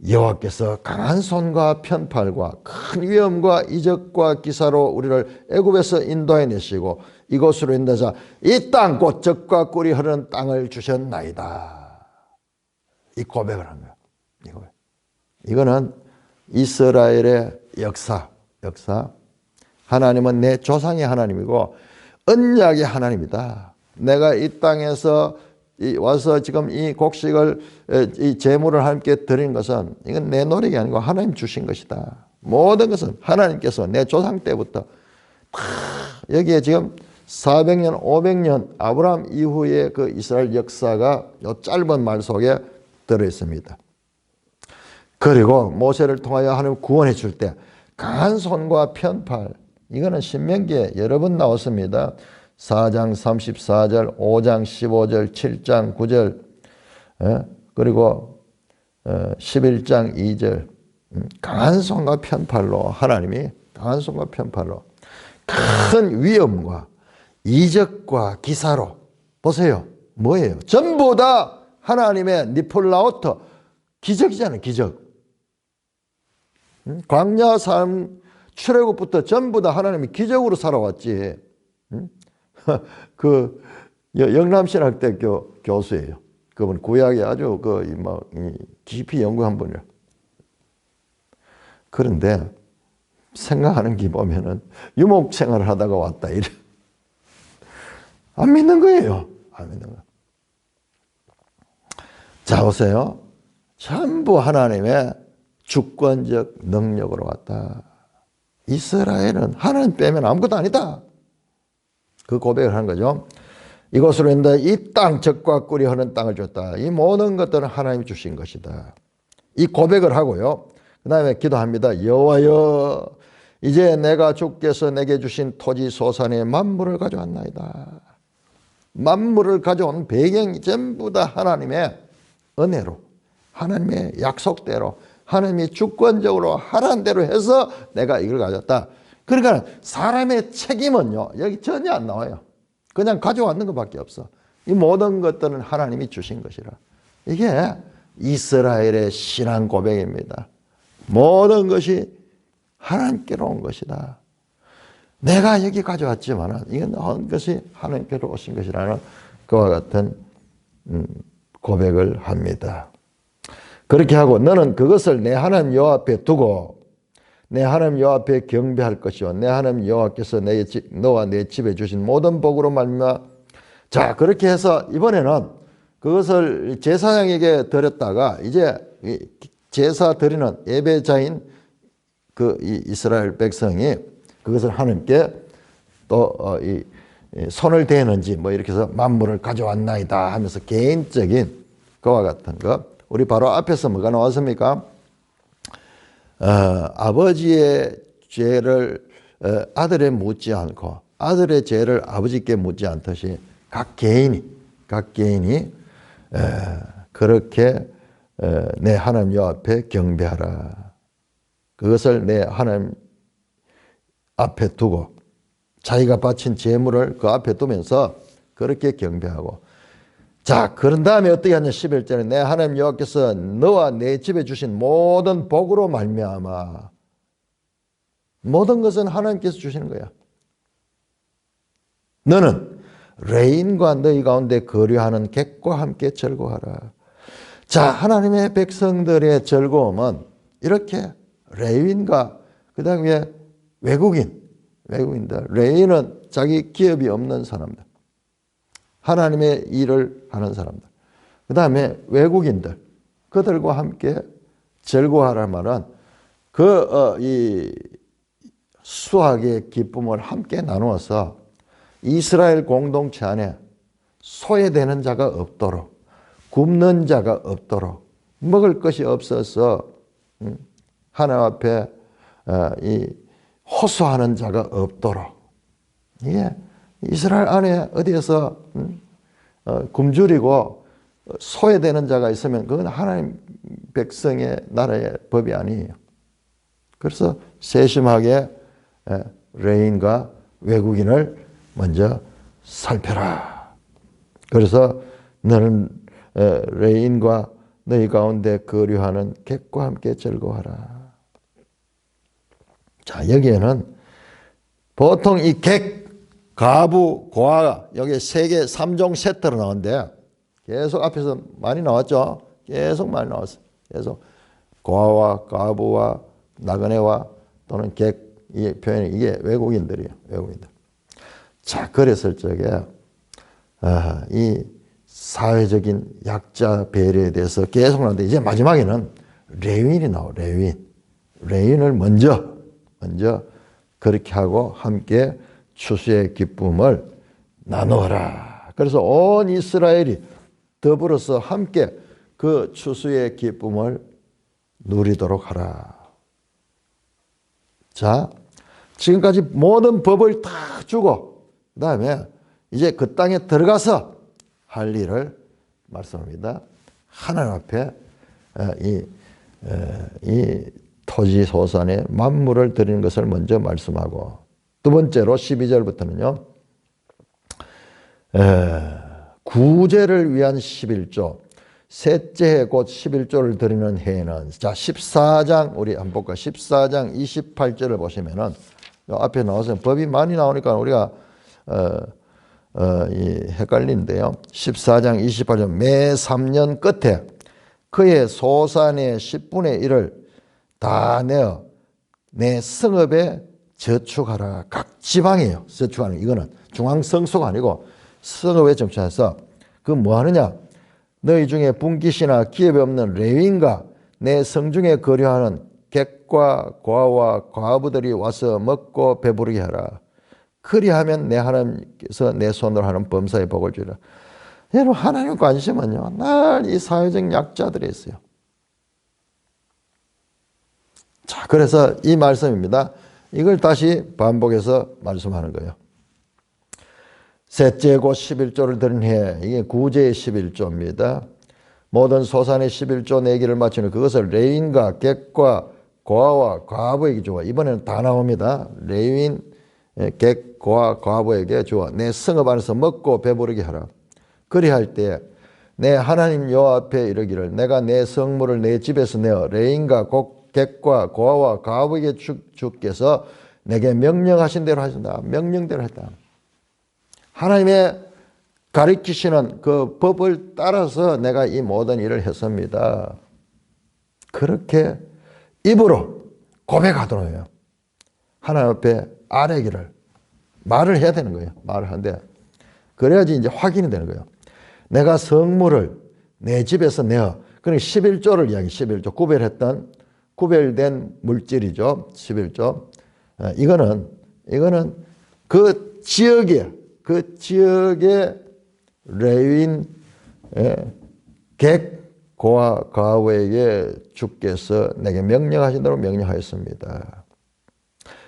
여호와께서 강한 손과 편팔과 큰 위험과 이적과 기사로 우리를 애굽에서 인도해 내시고 이곳으로 인도하사 이 땅 곧 젖과 꿀이 흐르는 땅을 주셨나이다. 이 고백을 한 거예요. 이거는 이스라엘의 역사. 하나님은 내 조상의 하나님이고 언약의 하나님이다. 내가 이 땅에서 와서 지금 이 곡식을, 이 제물을 함께 드린 것은 이건 내 노력이 아니고 하나님 주신 것이다. 모든 것은 하나님께서 내 조상 때부터 다 여기에 지금 400년, 500년 아브라함 이후의 그 이스라엘 역사가 이 짧은 말 속에 들어있습니다. 그리고 모세를 통하여 하나님 구원해 줄 때 강한 손과 편팔, 이거는 신명기에 여러 번 나왔습니다. 4장 34절, 5장 15절, 7장 9절, 그리고 11장 2절. 강한 손과 편팔로 하나님이 강한 손과 편팔로 큰 위험과 이적과 기사로 보세요. 뭐예요? 전부 다 하나님의 니폴라오터 기적이잖아요. 기적. 광야 삶 출애굽부터 전부 다 하나님이 기적으로 살아왔지. 그 영남신학대학교 교수예요. 그분 구약에 아주 깊이 연구한 분이에요. 그런데 생각하는 게 보면은 유목 생활을 하다가 왔다 이래. 안 믿는 거예요. 안 믿는 거예요. 자, 보세요. 전부 하나님의 주권적 능력으로 왔다. 이스라엘은 하나님 빼면 아무것도 아니다. 그 고백을 한 거죠. 이곳으로 인해 이 땅, 젖과 꿀이 흐르는 땅을 줬다. 이 모든 것들은 하나님이 주신 것이다. 이 고백을 하고요. 그 다음에 기도합니다. 여호와여, 이제 내가 주께서 내게 주신 토지 소산의 만물을 가져왔나이다. 만물을 가져온 배경이 전부 다 하나님의 은혜로, 하나님의 약속대로, 하나님이 주권적으로 하라는 대로 해서 내가 이걸 가졌다. 그러니까 사람의 책임은요, 여기 전혀 안 나와요. 그냥 가져왔는 것밖에 없어. 이 모든 것들은 하나님이 주신 것이라. 이게 이스라엘의 신앙 고백입니다. 모든 것이 하나님께로 온 것이다. 내가 여기 가져왔지만 이건 모든 것이 하나님께로 오신 것이라는 그와 같은 고백을 합니다. 그렇게 하고 너는 그것을 내 하나님 여호와 앞에 두고 내 하나님 여호와 앞에 경배할 것이요 내 하나님 여호와께서 너와 내 집에 주신 모든 복으로 말미암아. 자, 그렇게 해서 이번에는 그것을 제사장에게 드렸다가 이제 제사 드리는 예배자인 그 이스라엘 백성이 그것을 하나님께 또 손을 대는지 뭐 이렇게 해서 만물을 가져왔나이다 하면서 개인적인 그와 같은 것. 우리 바로 앞에서 뭐가 나왔습니까? 아버지의 죄를 아들에 묻지 않고 아들의 죄를 아버지께 묻지 않듯이 각 개인이 그렇게 내 하나님 여호와 앞에 경배하라. 그것을 내 하나님 앞에 두고 자기가 바친 제물을 그 앞에 두면서 그렇게 경배하고. 자, 그런 다음에 어떻게 하냐. 11절에 내 하나님 여호와께서 너와 내 집에 주신 모든 복으로 말미암아. 모든 것은 하나님께서 주시는 거야. 너는 레인과 너희 가운데 거류하는 객과 함께 즐거워하라. 자, 하나님의 백성들의 즐거움은 이렇게 레인과 그 다음에 외국인들. 레인은 자기 기업이 없는 사람들. 하나님의 일을 하는 사람들. 그 다음에 외국인들. 그들과 함께 즐거워하라는 말은 이 수학의 기쁨을 함께 나누어서 이스라엘 공동체 안에 소외되는 자가 없도록, 굶는 자가 없도록, 먹을 것이 없어서 하나님 앞에 호소하는 자가 없도록. 이게 이스라엘 안에 어디에서 굶주리고 소외되는 자가 있으면 그건 하나님 백성의 나라의 법이 아니에요. 그래서 세심하게 레인과 외국인을 먼저 살펴라. 그래서 너는 레인과 너희 가운데 거류하는 객과 함께 즐거워하라. 자, 여기에는 보통 이 객, 가부, 고아 여기 세 개 3종 세트로 나오는데 계속 앞에서 많이 나왔죠. 계속 많이 나왔어요. 계속 고아와 가부와 나그네와 또는 객, 이 표현이 이게 외국인들이에요. 외국인들. 자, 그랬을 적에 이 사회적인 약자 배려에 대해서 계속 나오는데 이제 마지막에는 레위인이 나와요. 레위인. 레인을 먼저 그렇게 하고 함께 추수의 기쁨을 나누어라. 그래서 온 이스라엘이 더불어서 함께 그 추수의 기쁨을 누리도록 하라. 자, 지금까지 모든 법을 다 주고 그 다음에 이제 그 땅에 들어가서 할 일을 말씀합니다. 하나님 앞에 이 토지 소산의 만물을 드리는 것을 먼저 말씀하고, 두 번째로 12절부터는요. 구제를 위한 11조, 셋째 해 곧 11조를 드리는 해에는, 자 14장 우리 한번 볼까? 14장 28절을 보시면은 앞에 나와서 법이 많이 나오니까 우리가 헷갈리는데요. 14장 28절, 매 3년 끝에 그의 소산의 10분의 1을 다 내어 내 성읍에 저축하라. 각 지방이에요. 저축하는 이거는 중앙성소가 아니고 성읍에 저축해서 그 뭐 하느냐? 너희 중에 분깃이나 기업이 없는 레위인과 내 성중에 거류하는 객과 고아와 과부들이 와서 먹고 배부르게 하라. 그리하면 내 하나님께서 내 손으로 하는 범사에 복을 주리라. 여러분, 하나님 관심은요, 늘 이 사회적 약자들이 있어요. 자, 그래서 이 말씀입니다. 이걸 다시 반복해서 말씀하는 거예요. 셋째 곧 11조를 드린 해, 이게 구제의 11조입니다. 모든 소산의 11조 내기를 마치는 그것을 레인과 객과 고아와 과부에게 주어. 이번에는 다 나옵니다. 레인, 객, 고아, 과부에게 주어 내 성읍 안에서 먹고 배부르게 하라. 그리할 때 내 하나님 여호와 앞에 이르기를 내가 내 성물을 내 집에서 내어 레인과 객과 고아와 과부에게 주께서 내게 명령하신 대로 하신다. 명령대로 했다. 하나님의 가르치시는 그 법을 따라서 내가 이 모든 일을 했습니다. 그렇게 입으로 고백하도록 해요. 하나님 앞에 아뢰기를 말을 해야 되는 거예요. 말을 하는데 그래야지 이제 확인이 되는 거예요. 내가 성물을 내 집에서 내어. 그러니까 11조를 이야기, 11조 구별된 물질이죠. 11조. 이거는 그 지역의 레위인 객 고아 과부에게 주께서 내게 명령하신 대로 명령하였습니다.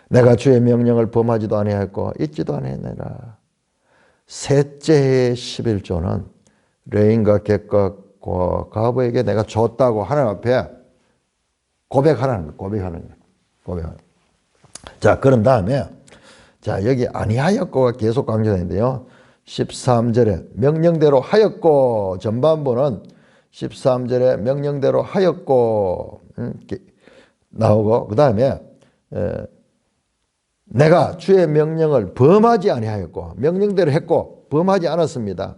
내가 주의 명령을 범하지도 아니하였고 잊지도 아니하였느니라. 셋째 해의 11조는 레인과 객과 고아 과부에게 내가 줬다고 하나님 앞에 고백하는 거예요. 자, 그런 다음에 자, 여기 아니하였고가 계속 강조되는데요. 13절에 명령대로 하였고, 전반부는 13절에 명령대로 하였고 나오고, 그 다음에 내가 주의 명령을 범하지 아니하였고, 명령대로 했고 범하지 않았습니다.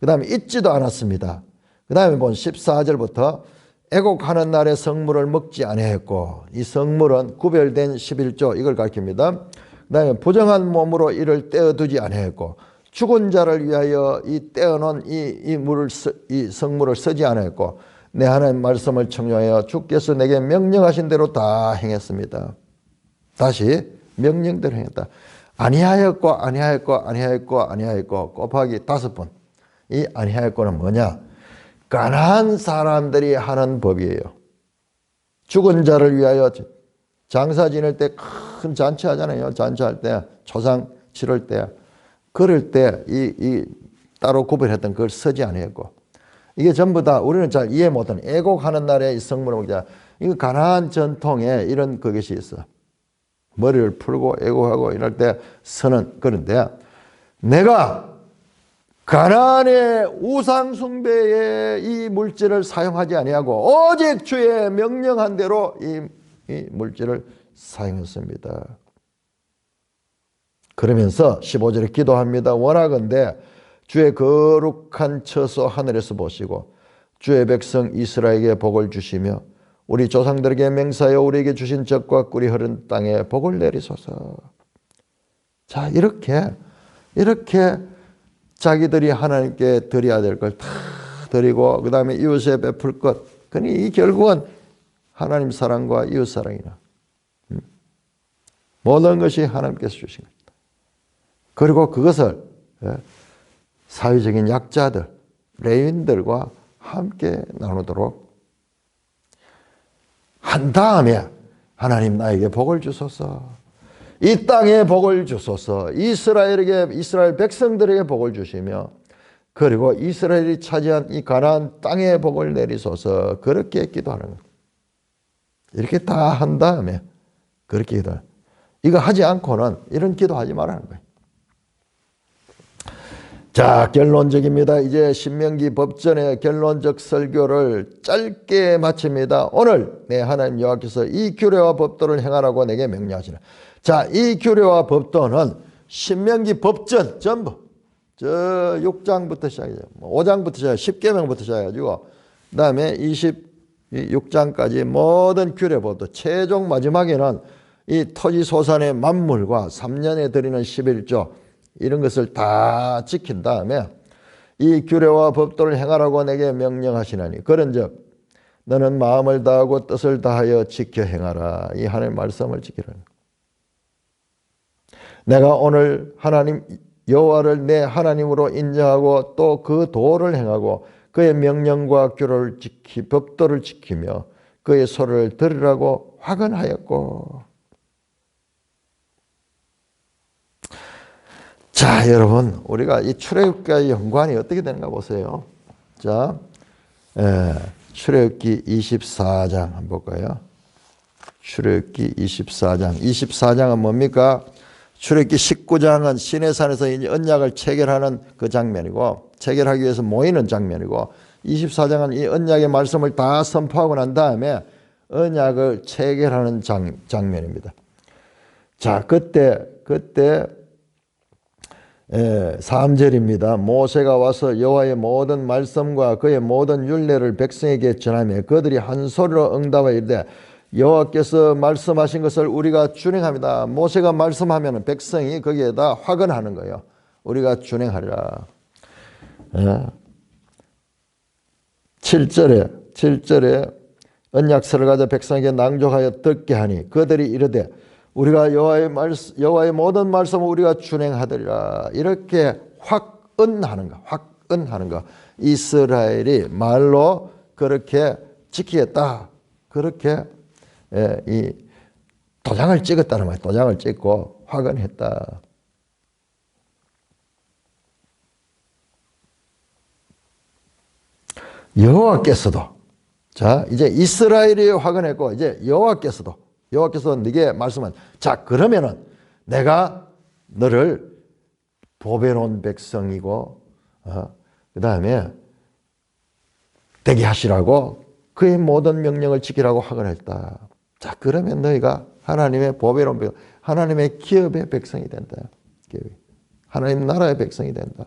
그 다음에 잊지도 않았습니다. 그 다음에 본 14절부터 애곡하는 날에 성물을 먹지 아니하였고, 이 성물은 구별된 11조 이걸 가르칩니다. 그 다음에 부정한 몸으로 이를 떼어두지 아니하였고, 죽은 자를 위하여 이 떼어놓은 이 성물을 쓰지 아니하였고, 내 하나님 말씀을 청종하여 주께서 내게 명령하신 대로 다 행했습니다. 다시 명령대로 행했다. 아니하였고 곱하기 5번. 이 아니하였고는 뭐냐? 가난한 사람들이 하는 법이에요. 죽은 자를 위하여 장사 지낼 때 큰 잔치 하잖아요. 잔치할 때, 초상 치를 때, 그럴 때 이 따로 구별했던 그걸 쓰지 아니했고, 이게 전부 다 우리는 잘 이해 못하는 애곡하는 날에 이 성물을 먹자. 이거 가나안 전통에 이런 그것이 있어. 머리를 풀고 애곡하고 이럴 때 쓰는. 그런데 내가 가나안의 우상 숭배에 이 물질을 사용하지 아니하고 오직 주의 명령한 대로 이 물질을 사용했습니다. 그러면서 15절에 기도합니다. 원하건대 주의 거룩한 처소 하늘에서 보시고 주의 백성 이스라엘에게 복을 주시며 우리 조상들에게 맹세하여 우리에게 주신 젖과 꿀이 흐른 땅에 복을 내리소서. 자, 이렇게 자기들이 하나님께 드려야 될 걸 다 드리고, 그 다음에 이웃에 베풀 것. 그러니 이 결국은 하나님 사랑과 이웃 사랑이나 모든 것이 하나님께서 주신 겁니다. 그리고 그것을 사회적인 약자들, 레위인들과 함께 나누도록 한 다음에 하나님 나에게 복을 주소서, 이 땅에 복을 주소서, 이스라엘 백성들에게 복을 주시며 그리고 이스라엘이 차지한 이 가나안 땅에 복을 내리소서, 그렇게 기도하는 거예요. 이렇게 다 한 다음에 그렇게 기도해요. 이거 하지 않고는 이런 기도하지 말라는 거예요. 자, 결론적입니다. 이제 신명기 법전의 결론적 설교를 짧게 마칩니다. 오늘 내 하나님 여호와께서 이 규례와 법도를 행하라고 내게 명령하시라. 자, 이 규례와 법도는 신명기 법전 전부 저 6장부터 시작해요. 5장부터 시작해요. 10계명부터 시작해가지고 그 다음에 26장까지 모든 규례 법도, 최종 마지막에는 이 토지소산의 만물과 3년에 드리는 11조 이런 것을 다 지킨 다음에 이 규례와 법도를 행하라고 내게 명령하시나니 그런즉 너는 마음을 다하고 뜻을 다하여 지켜 행하라. 이 하나님의 말씀을 지키라는 거예요. 내가 오늘 하나님 여호와를 내 하나님으로 인정하고 또 그 도를 행하고 그의 명령과 규례를 법도를 지키며 그의 소리를 들으라고 화근하였고. 자, 여러분, 우리가 이 출애굽과의 연관이 어떻게 되는가 보세요. 자, 출애굽기 24장 한번 볼까요? 출애굽기 24장. 24장은 뭡니까? 출애굽기 19장은 시내산에서 언약을 체결하는 그 장면이고, 체결하기 위해서 모이는 장면이고, 24장은 이 언약의 말씀을 다 선포하고 난 다음에 언약을 체결하는 장면입니다. 자, 그때 3절입니다. 모세가 와서 여호와의 모든 말씀과 그의 모든 율례를 백성에게 전하며 그들이 한 소리로 응답하여 이르되 여호와께서 말씀하신 것을 우리가 준행합니다. 모세가 말씀하면 백성이 거기에다 화근하는 거예요. 우리가 준행하리라. 7절에 언약서를 가져 백성에게 낭독하여 듣게 하니 그들이 이르되 우리가 여호와의 모든 말씀을 우리가 준행하리라. 이렇게 확언하는 거. 이스라엘이 말로 그렇게 지키겠다. 그렇게 이 도장을 찍었다는 말이에요. 도장을 찍고 확언했다. 여호와께서도, 자, 이제 이스라엘이 확언했고 이제 여호와께서 네게 말씀한, 자, 그러면은 내가 너를 보배로운 백성이고 그 다음에 되게 하시라고 그의 모든 명령을 지키라고 확언했다. 자, 그러면 너희가 하나님의 보배로운 백성, 하나님의 기업의 백성이 된다. 하나님 나라의 백성이 된다.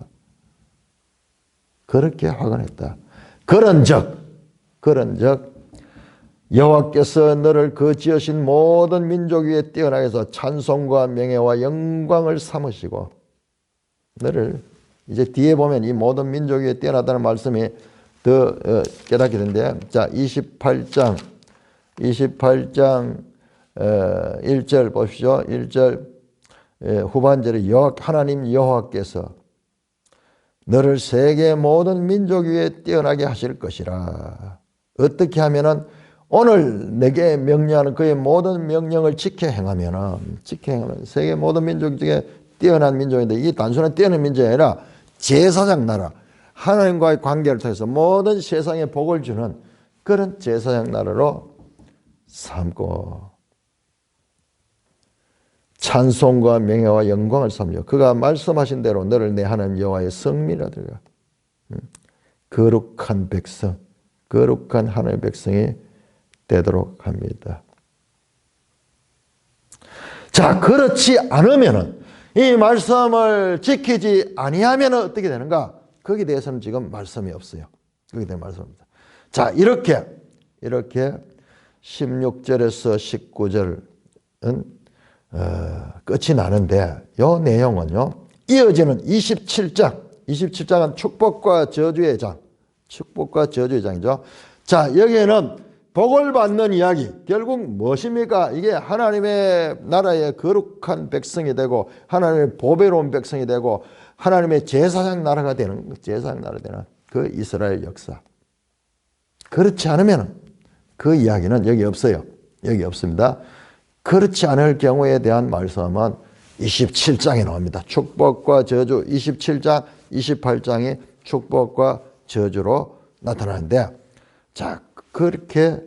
그렇게 확언했다. 그런즉 여호와께서 너를 그 지으신 모든 민족 위에 뛰어나게 해서 찬송과 명예와 영광을 삼으시고, 너를 이제 뒤에 보면 이 모든 민족 위에 뛰어나다는 말씀이 더 깨닫게 되는데, 자, 28장 1절 보십시오. 1절 후반절에 하나님 여호와께서 너를 세계 모든 민족 위에 뛰어나게 하실 것이라. 어떻게 하면은 오늘 내게 명령하는 그의 모든 명령을 지켜 행하면 세계 모든 민족 중에 뛰어난 민족인데, 이게 단순한 뛰어난 민족이 아니라 제사장 나라, 하나님과의 관계를 통해서 모든 세상에 복을 주는 그런 제사장 나라로 삼고 찬송과 명예와 영광을 삼려 그가 말씀하신 대로 너를 내 하나님 여호와의 성민이라 들으라. 거룩한 백성, 거룩한 하나님의 백성이 되도록 합니다. 자, 그렇지 않으면은, 이 말씀을 지키지 아니하면 어떻게 되는가? 거기에 대해서는 지금 말씀이 없어요. 거기에 대한 말씀입니다. 자, 이렇게 16절에서 19절은 끝이 나는데, 이 내용은요, 이어지는 27장은 축복과 저주의 장이죠. 자, 여기에는 복을 받는 이야기. 결국 무엇입니까? 이게 하나님의 나라의 거룩한 백성이 되고 하나님의 보배로운 백성이 되고 하나님의 제사장 나라가 되는 제사장 나라 되는 그 이스라엘 역사. 그렇지 않으면 그 이야기는 여기 없어요. 여기 없습니다. 그렇지 않을 경우에 대한 말씀은 27장에 나옵니다. 축복과 저주 27장, 28장이 축복과 저주로 나타나는데 자 그렇게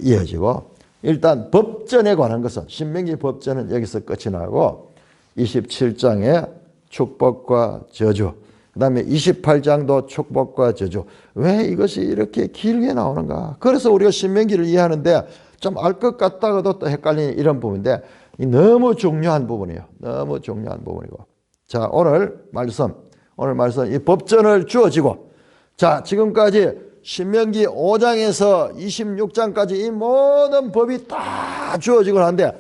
이어지고 일단 법전에 관한 것은 신명기 법전은 여기서 끝이 나고 27장에 축복과 저주 그 다음에 28장도 축복과 저주. 왜 이것이 이렇게 길게 나오는가? 그래서 우리가 신명기를 이해하는데 좀 알 것 같다가도 또 헷갈리는 이런 부분인데 너무 중요한 부분이에요. 너무 중요한 부분이고. 자, 오늘 말씀 이 법전을 주어지고 자, 지금까지 신명기 5장에서 26장까지 이 모든 법이 다 주어지고 하는데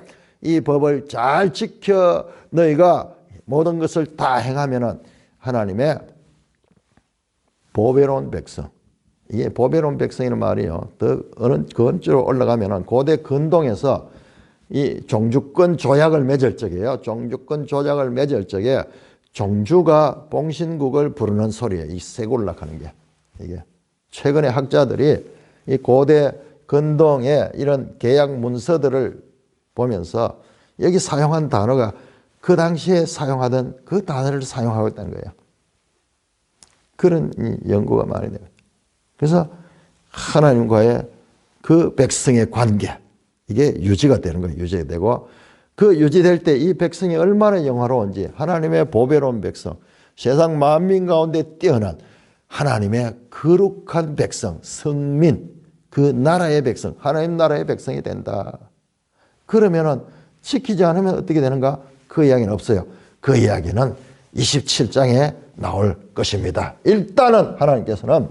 이 법을 잘 지켜 너희가 모든 것을 다 행하면은 하나님의 보배로운 백성. 이게 보배로운 백성이라는 말이요. 더 어느 근처로 올라가면은 고대 근동에서 이 종주권 조약을 맺을 적이에요. 종주권 조약을 맺을 적에 종주가 봉신국을 부르는 소리예요. 이 세골락 하는 게. 이게. 최근에 학자들이 이 고대 근동의 이런 계약 문서들을 보면서 여기 사용한 단어가 그 당시에 사용하던 그 단어를 사용하고 있다는 거예요. 그런 연구가 많이 돼요. 그래서 하나님과의 그 백성의 관계 이게 유지가 되는 거예요. 유지가 되고 그 유지될 때 이 백성이 얼마나 영화로운지 하나님의 보배로운 백성 세상 만민 가운데 뛰어난 하나님의 거룩한 백성 성민 그 나라의 백성 하나님 나라의 백성이 된다. 그러면은 지키지 않으면 어떻게 되는가? 그 이야기는 없어요. 그 이야기는 27장에 나올 것입니다. 일단은 하나님께서는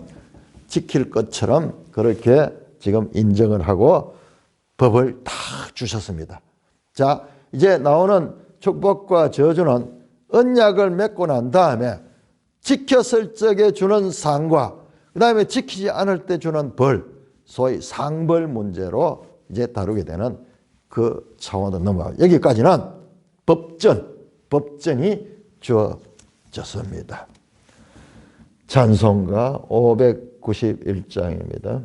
지킬 것처럼 그렇게 지금 인정을 하고 법을 다 주셨습니다. 자, 이제 나오는 축복과 저주는 언약을 맺고 난 다음에 지켰을 적에 주는 상과 그 다음에 지키지 않을 때 주는 벌, 소위 상벌 문제로 이제 다루게 되는 그 차원으로 넘어가요. 여기까지는 법전이 주어졌습니다. 찬송가 591장입니다.